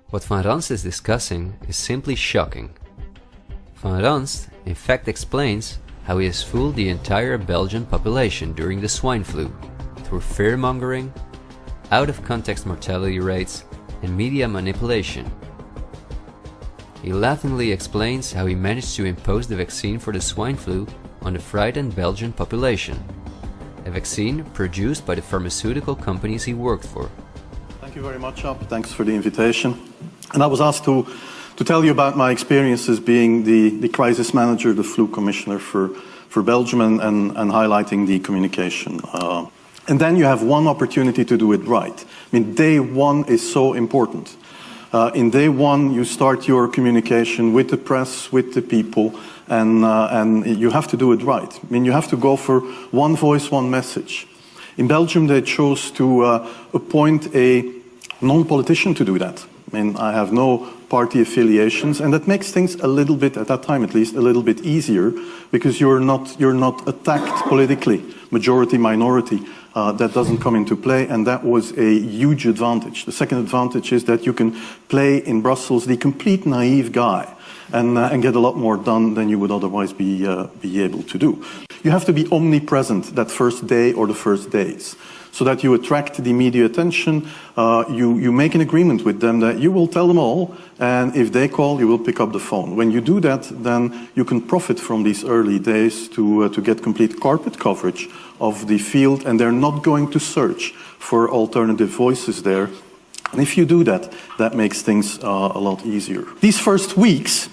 What Van Ranst is discussing is simply shocking. Van Ranst in fact explains how he has fooled the entire Belgian population during the swine flu through fear-mongering, out-of-context mortality rates, and media manipulation. He laughingly explains how he managed to impose the vaccine for the swine flu on the frightened Belgian population, a vaccine produced by the pharmaceutical companies he worked for. Thank you very much, Ab. Thanks for the invitation. And I was asked to tell you about my experiences being the crisis manager, the flu commissioner for Belgium, and highlighting the communication. And then you have one opportunity to do it right. I mean, day one is so important. In day one, you start your communication with the press, with the people, and you have to do it right. I mean, you have to go for one voice, one message. In Belgium, they chose to appoint a non-politician to do that. I mean, I have no party affiliations, and that makes things a little bit, at that time at least, a little bit easier, because you're not attacked politically, majority, minority. That doesn't come into play, and that was a huge advantage. The second advantage is that you can play in Brussels the complete naive guy and get a lot more done than you would otherwise be able to do. You have to be omnipresent that first day or the first days, so that you attract the media attention. You make an agreement with them that you will tell them all, and if they call, you will pick up the phone. When you do that, then you can profit from these early days to get complete carpet coverage of the field, and they're not going to search for alternative voices there. And if you do that, that makes things a lot easier. These first weeks,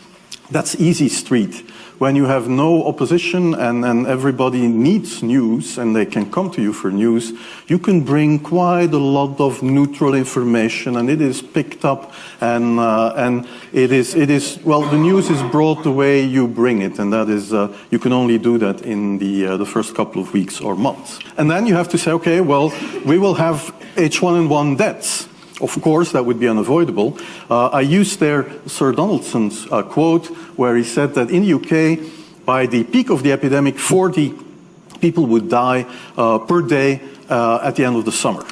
that's easy street. When you have no opposition and everybody needs news and they can come to you for news, you can bring quite a lot of neutral information, and it is picked up, and it is well, the news is brought the way you bring it, and that is you can only do that in the first couple of weeks or months. And then you have to say, okay, well, we will have H1N1 deaths. Of course, that would be unavoidable. I used there Sir Donaldson's quote, where he said that in the UK, by the peak of the epidemic, 40 people would die per day at the end of the summer.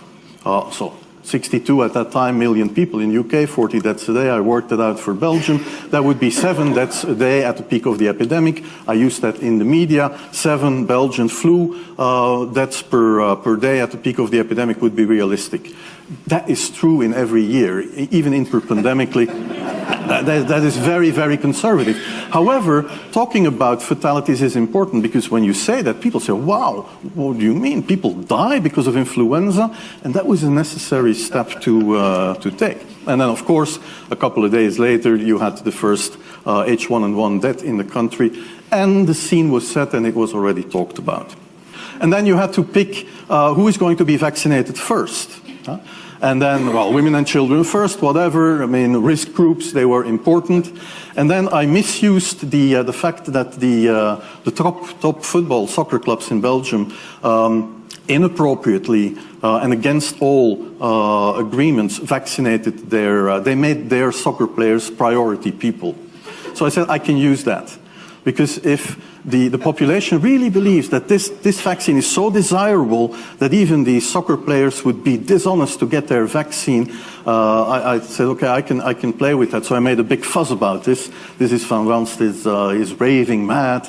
So 62 at that time million people in the UK, 40 deaths a day. I worked it out for Belgium. That would be 7 deaths a day at the peak of the epidemic. I used that in the media. 7 Belgian flu deaths per day at the peak of the epidemic would be realistic. That is true in every year, even interpandemically. That is very, very conservative. However, talking about fatalities is important, because when you say that, people say, wow, what do you mean? People die because of influenza? And that was a necessary step to take. And then, of course, a couple of days later, you had the first H1N1 death in the country, and the scene was set and it was already talked about. And then you had to pick who is going to be vaccinated first. And then, well, women and children first, whatever. I mean, risk groups, they were important. And then I misused the fact that the top football soccer clubs in Belgium inappropriately and against all agreements vaccinated they made their soccer players priority people. So I said I can use that, because if the population really believes that this vaccine is so desirable that even the soccer players would be dishonest to get their vaccine, I said, okay, I can play with that. So I made a big fuss about this. This is Van Ranst is raving mad.